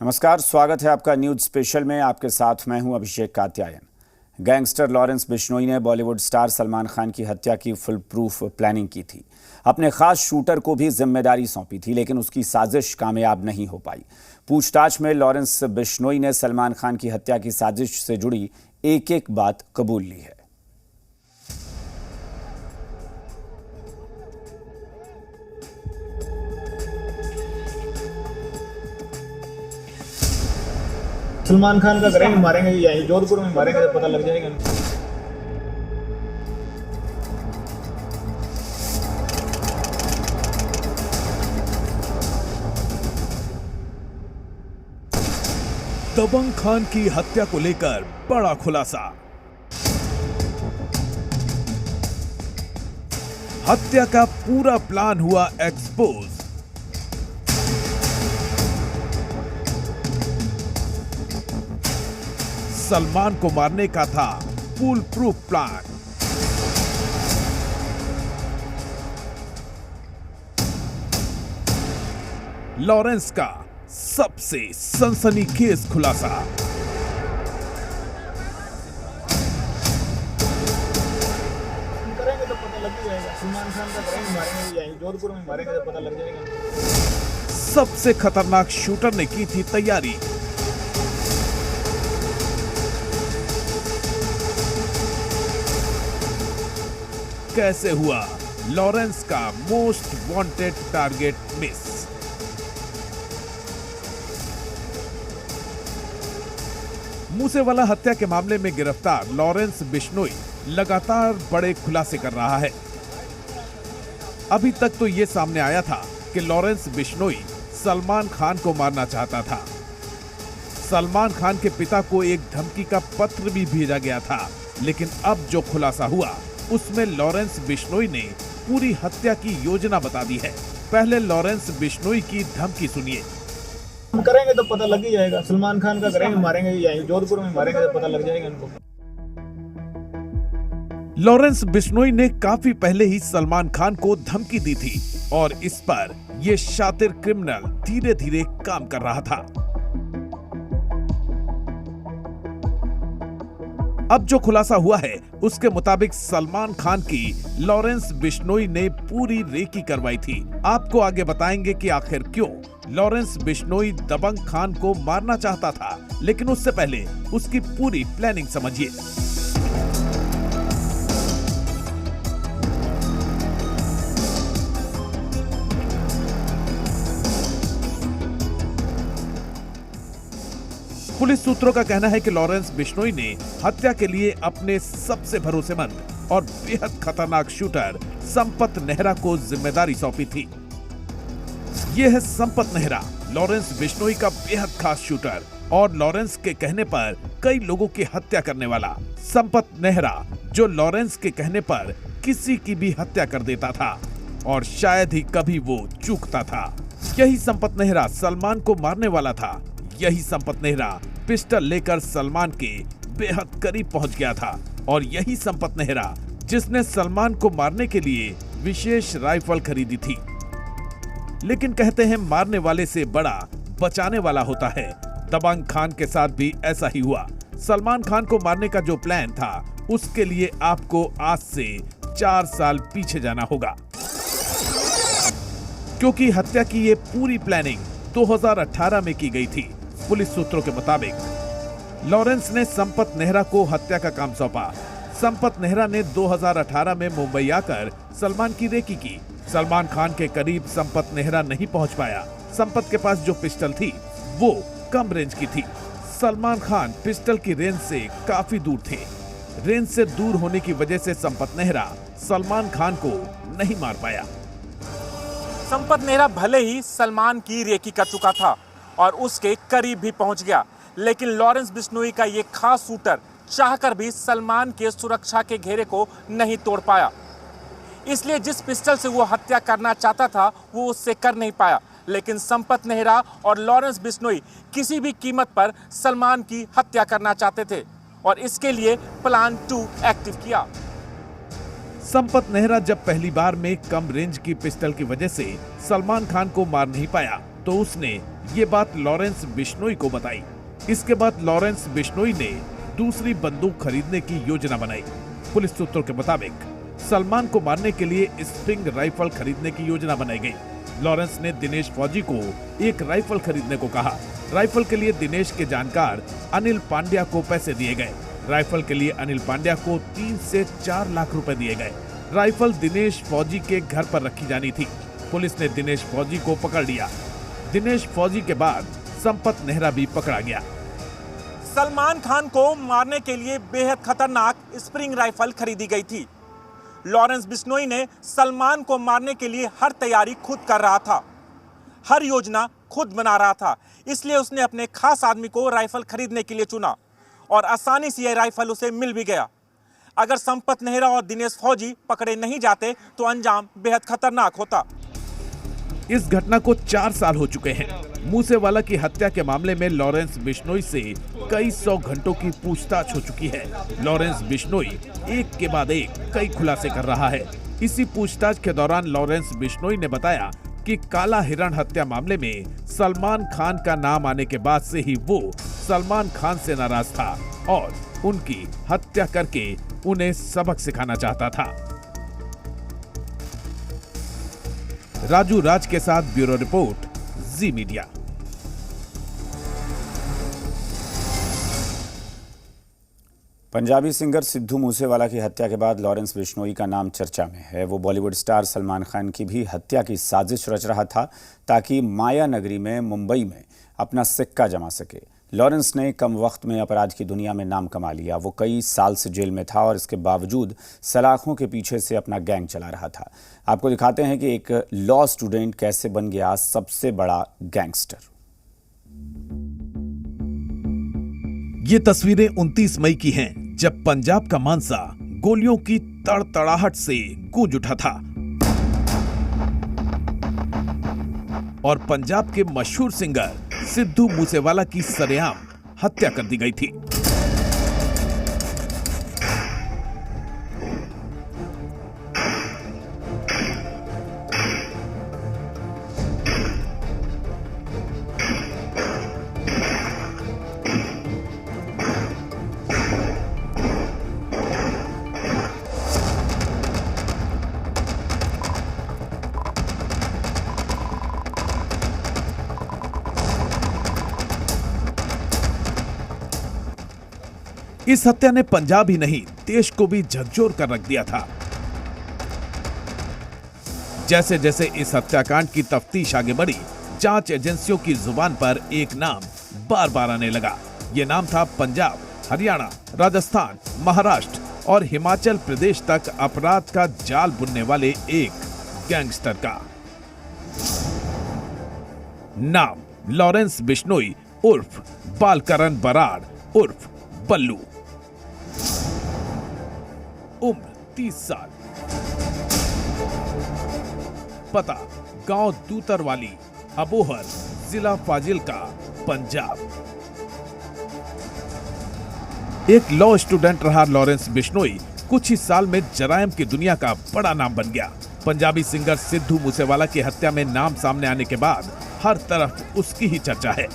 नमस्कार, स्वागत है आपका न्यूज स्पेशल में। आपके साथ मैं हूं अभिषेक कात्यायन। गैंगस्टर लॉरेंस बिश्नोई ने बॉलीवुड स्टार सलमान खान की हत्या की फुल प्रूफ प्लानिंग की थी। अपने खास शूटर को भी जिम्मेदारी सौंपी थी, लेकिन उसकी साजिश कामयाब नहीं हो पाई। पूछताछ में लॉरेंस बिश्नोई ने सलमान खान की हत्या की साजिश से जुड़ी एक एक बात कबूल ली है। सलमान खान का करेंगे, मारेंगे यहीं जोधपुर में मारेंगे तो पता लग जाएगा। दबंग खान की हत्या को लेकर बड़ा खुलासा। हत्या का पूरा प्लान हुआ एक्सपोज। सलमान को मारने का था फुल प्रूफ प्लान। लॉरेंस का सबसे सनसनीखेज खुलासा। करेंगे तो पता लग जाएगा। सलमान खान का करेंगे, मारेंगे यहीं जोधपुर में मारेंगे तो पता लग जाएगा। सबसे खतरनाक शूटर ने की थी तैयारी। कैसे हुआ लॉरेंस का most wanted target miss? Moosewala हत्या के मामले में गिरफ्तार लॉरेंस बिश्नोई लगातार बड़े खुलासे कर रहा है। अभी तक तो यह सामने आया था कि लॉरेंस बिश्नोई सलमान खान को मारना चाहता था। सलमान खान के पिता को एक धमकी का पत्र भी भेजा गया था, लेकिन अब जो खुलासा हुआ उसमें लॉरेंस बिश्नोई ने पूरी हत्या की योजना बता दी है। पहले लॉरेंस बिश्नोई की धमकी सुनिए। हम करेंगे तो पता लग ही जाएगा। सलमान खान का करेंगे, मारेंगे यहीं जोधपुर में मारेंगे तो पता लग जाएगा इनको। लॉरेंस बिश्नोई ने काफी पहले ही सलमान खान को धमकी दी थी और इस पर यह शातिर क्रिमिनल धीरे धीरे काम कर रहा था। अब जो खुलासा हुआ है उसके मुताबिक सलमान खान की लॉरेंस बिश्नोई ने पूरी रेकी करवाई थी। आपको आगे बताएंगे कि आखिर क्यों लॉरेंस बिश्नोई दबंग खान को मारना चाहता था, लेकिन उससे पहले उसकी पूरी प्लानिंग समझिए। पुलिस सूत्रों का कहना है कि लॉरेंस बिश्नोई ने हत्या के लिए अपने सबसे भरोसेमंद और बेहद खतरनाक शूटर संपत नेहरा को जिम्मेदारी सौंपी थी। यह है संपत नेहरा, लॉरेंस बिश्नोई का बेहद खास शूटर और लॉरेंस के कहने पर कई लोगों की हत्या करने वाला संपत नेहरा, जो लॉरेंस के कहने पर किसी की भी हत्या कर देता था और शायद ही कभी वो चूकता था। यही संपत नेहरा सलमान को मारने वाला था। यही संपत नेहरा पिस्टल लेकर सलमान के बेहद करीब पहुंच गया था और यही संपत नेहरा जिसने सलमान को मारने के लिए विशेष राइफल खरीदी थी। लेकिन कहते हैं मारने वाले से बड़ा बचाने वाला होता है। दबंग खान के साथ भी ऐसा ही हुआ। सलमान खान को मारने का जो प्लान था उसके लिए आपको आज से 4 साल पीछे जाना होगा, क्योंकि हत्या की ये पूरी प्लानिंग 2018 में की गई थी। पुलिस सूत्रों के मुताबिक लॉरेंस ने संपत नेहरा को हत्या का काम सौंपा। संपत नेहरा ने 2018 में मुंबई आकर सलमान की रेकी की। सलमान खान के करीब संपत नेहरा नहीं पहुंच पाया। संपत के पास जो पिस्टल थी वो कम रेंज की थी। सलमान खान पिस्टल की रेंज से काफी दूर थे। रेंज से दूर होने की वजह से संपत नेहरा सलमान खान को नहीं मार पाया। संपत नेहरा भले ही सलमान की रेकी कर चुका था और उसके करीब भी पहुंच गया, लेकिन लॉरेंस बिश्नोई का ये खास शूटर चाहकर भी सलमान के सुरक्षा के घेरे को नहीं तोड़ पाया। इसलिए जिस पिस्टल से वो हत्या करना चाहता था वो उससे कर नहीं पाया। लेकिन संपत नेहरा और लॉरेंस बिश्नोई किसी भी कीमत पर सलमान की हत्या करना चाहते थे और इसके लिए प्लान 2 एक्टिव किया। संपत नेहरा जब पहली बार में कम रेंज की पिस्टल की वजह से सलमान खान को मार नहीं पाया तो उसने ये बात लॉरेंस बिश्नोई को बताई। इसके बाद लॉरेंस बिश्नोई ने दूसरी बंदूक खरीदने की योजना बनाई। पुलिस सूत्रों के मुताबिक सलमान को मारने के लिए स्प्रिंग राइफल खरीदने की योजना बनाई गई। लॉरेंस ने दिनेश फौजी को एक राइफल खरीदने को कहा। राइफल के लिए दिनेश के जानकार अनिल पांड्या को पैसे दिए गए। राइफल के लिए अनिल पांड्या को 3 से 4 लाख रुपए दिए गए। राइफल दिनेश फौजी के घर पर रखी जानी थी। पुलिस ने दिनेश फौजी को पकड़ लिया। दिनेश फौजी के बाद संपत नेहरा भी पकड़ा गया। सलमान खान को मारने के लिए बेहद खतरनाक स्प्रिंग राइफल खरीदी गई थी। लॉरेंस बिश्नोई ने सलमान को मारने के लिए हर तैयारी खुद कर रहा था, हर योजना खुद बना रहा था। इसलिए उसने अपने खास आदमी को राइफल खरीदने के लिए चुना और आसानी से यह राइफल उसे मिल भी गया। अगर संपत नेहरा और दिनेश फौजी पकड़े नहीं जाते तो अंजाम बेहद खतरनाक होता। इस घटना को 4 साल हो चुके हैं। मूसेवाला की हत्या के मामले में लॉरेंस बिश्नोई से कई 100 घंटों की पूछताछ हो चुकी है। लॉरेंस बिश्नोई एक के बाद एक कई खुलासे कर रहा है। इसी पूछताछ के दौरान लॉरेंस बिश्नोई ने बताया कि काला हिरण हत्या मामले में सलमान खान का नाम आने के बाद से ही वो सलमान खान से नाराज था और उनकी हत्या करके उन्हें सबक सिखाना चाहता था। राजू राज के साथ ब्यूरो रिपोर्ट, जी मीडिया। पंजाबी सिंगर सिद्धू मूसेवाला की हत्या के बाद लॉरेंस बिश्नोई का नाम चर्चा में है। वो बॉलीवुड स्टार सलमान खान की भी हत्या की साजिश रच रहा था ताकि माया नगरी में मुंबई में अपना सिक्का जमा सके। लॉरेंस ने कम वक्त में अपराध की दुनिया में नाम कमा लिया। वो कई साल से जेल में था और इसके बावजूद सलाखों के पीछे से अपना गैंग चला रहा था। आपको दिखाते हैं कि एक लॉ स्टूडेंट कैसे बन गया सबसे बड़ा गैंगस्टर। ये तस्वीरें 29 मई की हैं, जब पंजाब का मानसा गोलियों की तड़तड़ाहट से गूंज उठा था और पंजाब के मशहूर सिंगर सिद्धू मूसेवाला की सरेआम हत्या कर दी गई थी। इस हत्या ने पंजाब ही नहीं देश को भी झकझोर कर रख दिया था। जैसे जैसे इस हत्याकांड की तफ्तीश आगे बढ़ी, जांच एजेंसियों की जुबान पर एक नाम बार बार आने लगा। ये नाम था पंजाब, हरियाणा, राजस्थान, महाराष्ट्र और हिमाचल प्रदेश तक अपराध का जाल बुनने वाले एक गैंगस्टर का नाम लॉरेंस बिश्नोई उर्फ बालकरण बराड़ उर्फ बल्लू। उम्र 30 साल। पता गांव दूतरवाली, अबोहर, जिला फाजिल्का, पंजाब। एक लॉ स्टूडेंट रहा लॉरेंस बिश्नोई कुछ ही साल में जराइम की दुनिया का बड़ा नाम बन गया। पंजाबी सिंगर सिद्धू मूसेवाला की हत्या में नाम सामने आने के बाद हर तरफ उसकी ही चर्चा है।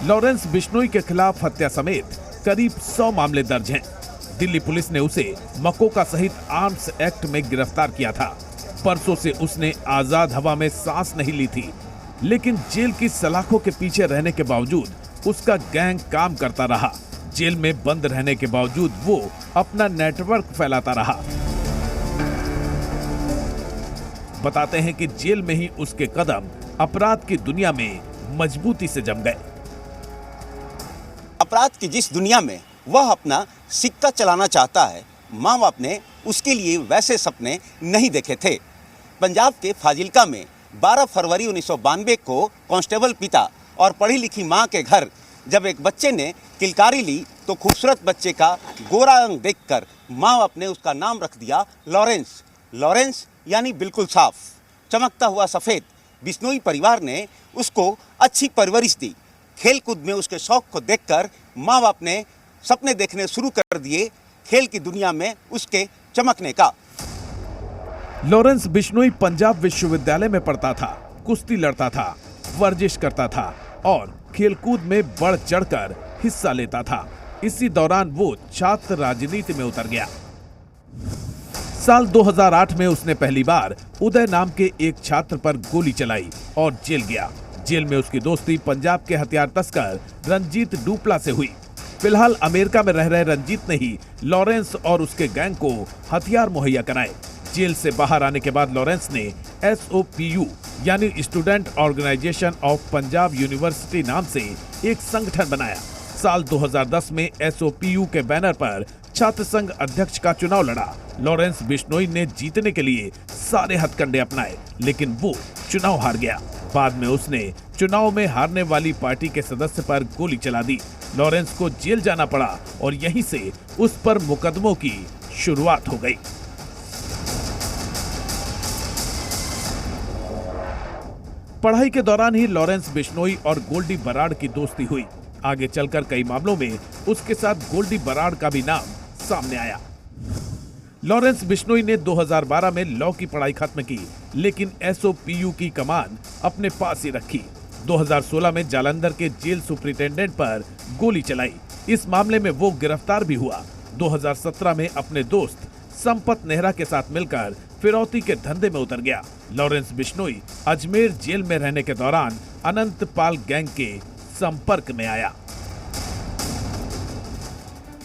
लॉरेंस बिश्नोई के खिलाफ हत्या समेत करीब 100 मामले दर्ज हैं। दिल्ली पुलिस ने उसे मकोका सहित आर्म्स एक्ट में गिरफ्तार किया था। परसों से उसने आजाद हवा में सांस नहीं ली थी, लेकिन जेल की सलाखों के पीछे रहने के बावजूद उसका गैंग काम करता रहा। जेल में बंद रहने के बावजूद वो अपना नेटवर्क फैलाता रहा। बताते हैं कि जेल में ही उसके कदम अपराध की दुनिया में मजबूती से जम गए। अपराध की जिस दुनिया में वह अपना सिक्का चलाना चाहता है, माँ बाप ने उसके लिए वैसे सपने नहीं देखे थे। पंजाब के फाजिल्का में 12 फरवरी 1992 को कांस्टेबल पिता और पढ़ी लिखी माँ के घर जब एक बच्चे ने किलकारी ली तो खूबसूरत बच्चे का गोरा रंग देखकर माँ बाप ने उसका नाम रख दिया लॉरेंस। लॉरेंस यानी बिल्कुल साफ, चमकता हुआ सफ़ेद। बिश्नोई परिवार ने उसको अच्छी परवरिश दी। खेल कूद में उसके शौक को देखकर माँ बाप ने सपने देखने शुरू कर दिए खेल की दुनिया में उसके चमकने का। लॉरेंस बिश्नोई पंजाब विश्वविद्यालय में पढ़ता था, कुश्ती लड़ता था, वर्जिश करता था और खेलकूद में बढ़ चढ़कर हिस्सा लेता था। इसी दौरान वो छात्र राजनीति में उतर गया। साल 2008 में उसने पहली बार उदय नाम के एक छात्र पर गोली चलाई और जेल गया। जेल में उसकी दोस्ती पंजाब के हथियार तस्कर रंजीत डुपला से हुई। फिलहाल अमेरिका में रह रहे रंजीत ने ही लॉरेंस और उसके गैंग को हथियार मुहैया कराए। जेल से बाहर आने के बाद लॉरेंस ने SOPU यानी student organisation of Punjab university नाम से एक संगठन बनाया। साल 2010 में SOPU के बैनर पर छात्र संघ अध्यक्ष का चुनाव लड़ा। लॉरेंस बिश्नोई ने जीतने के लिए सारे हथकंडे अपनाए, लेकिन वो चुनाव हार गया। बाद में उसने चुनाव में हारने वाली पार्टी के सदस्य पर गोली चला दी। लॉरेंस को जेल जाना पड़ा और यहीं से उस पर मुकदमों की शुरुआत हो गई। पढ़ाई के दौरान ही लॉरेंस बिश्नोई और गोल्डी बराड़ की दोस्ती हुई। आगे चलकर कई मामलों में उसके साथ गोल्डी बराड़ का भी नाम सामने आया। लॉरेंस बिश्नोई ने 2012 में लॉ की पढ़ाई खत्म की, लेकिन SOPU की कमान अपने पास ही रखी। 2016 में जालंधर के जेल सुपरिटेंडेंट पर गोली चलाई। इस मामले में वो गिरफ्तार भी हुआ। 2017 में अपने दोस्त संपत नेहरा के साथ मिलकर फिरौती के धंधे में उतर गया। लॉरेंस बिश्नोई अजमेर जेल में रहने के दौरान अनंतपाल गैंग के संपर्क में आया।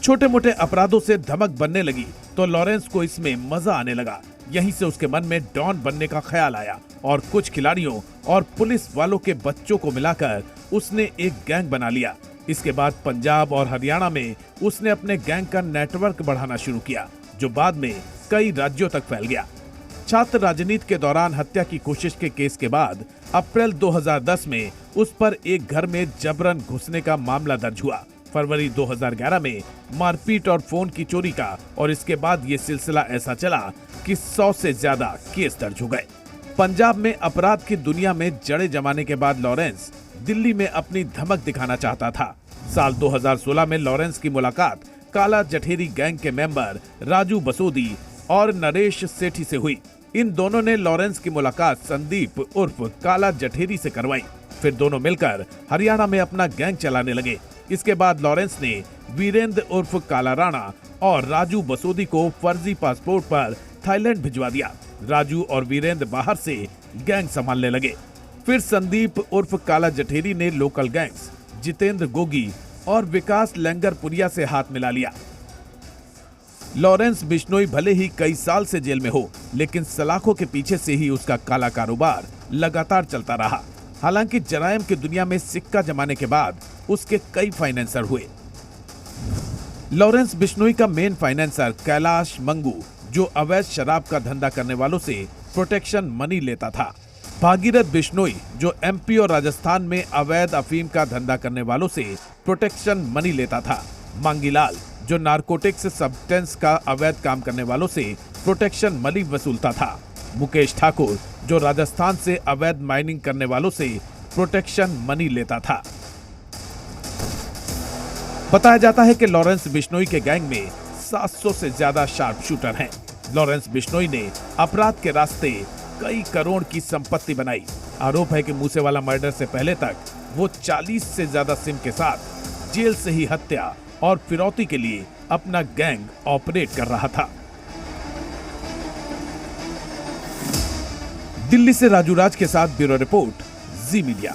छोटे मोटे अपराधों से धमक बनने लगी तो लॉरेंस को इसमें मजा आने लगा। यहीं से उसके मन में डॉन बनने का ख्याल आया और कुछ खिलाड़ियों और पुलिस वालों के बच्चों को मिलाकर उसने एक गैंग बना लिया। इसके बाद पंजाब और हरियाणा में उसने अपने गैंग का नेटवर्क बढ़ाना शुरू किया, जो बाद में कई राज्यों तक फैल गया। छात्र राजनीति के दौरान हत्या की कोशिश के केस के बाद अप्रैल 2010 में उस पर एक घर में जबरन घुसने का मामला दर्ज हुआ। फरवरी 2011 में मारपीट और फोन की चोरी का, और इसके बाद ये सिलसिला ऐसा चला कि 100 से ज्यादा केस दर्ज हो गए। पंजाब में अपराध की दुनिया में जड़े जमाने के बाद लॉरेंस दिल्ली में अपनी धमक दिखाना चाहता था। साल 2016 में लॉरेंस की मुलाकात काला जठेरी गैंग के मेंबर राजू बसोदी और नरेश सेठी से हुई। इन दोनों ने लॉरेंस की मुलाकात संदीप उर्फ काला जठेरी से करवाई। फिर दोनों मिलकर हरियाणा में अपना गैंग चलाने लगे। इसके बाद लॉरेंस ने वीरेंद्र उर्फ काला राणा और राजू बसोदी को फर्जी पासपोर्ट पर थाईलैंड भिजवा दिया। राजू और वीरेंद्र बाहर से गैंग संभालने लगे। फिर संदीप उर्फ काला जठेरी ने लोकल गैंग्स जितेंद्र गोगी और विकास लंगरपुरिया से हाथ मिला लिया। लॉरेंस बिश्नोई भले ही कई साल से जेल में हो, लेकिन सलाखों के पीछे से ही उसका काला कारोबार लगातार चलता रहा। हालांकि जराइम की दुनिया में सिक्का जमाने के बाद उसके कई फाइनेंसर हुए। लॉरेंस बिश्नोई का मेन फाइनेंसर कैलाश मंगू, जो अवैध शराब का धंधा करने वालों से प्रोटेक्शन मनी लेता था। भागीरथ बिश्नोई, जो MP और राजस्थान में अवैध अफीम का धंधा करने वालों से प्रोटेक्शन मनी लेता था। मांगीलाल, जो नारकोटिक्स सब्सटेंस का अवैध काम करने वालों से प्रोटेक्शन मनी वसूलता था। मुकेश ठाकुर, जो राजस्थान से अवैध माइनिंग करने वालों से प्रोटेक्शन मनी लेता था। बताया जाता है कि लॉरेंस बिश्नोई के गैंग में 700 से ज्यादा शार्प शूटर हैं। लॉरेंस बिश्नोई ने अपराध के रास्ते कई करोड़ की संपत्ति बनाई। आरोप है कि मूसेवाला मर्डर से पहले तक वो 40 से ज्यादा सिम के साथ जेल से ही हत्या और फिरौती के लिए अपना गैंग ऑपरेट कर रहा था। दिल्ली से राजू राज के साथ ब्यूरो रिपोर्ट, जी मीडिया।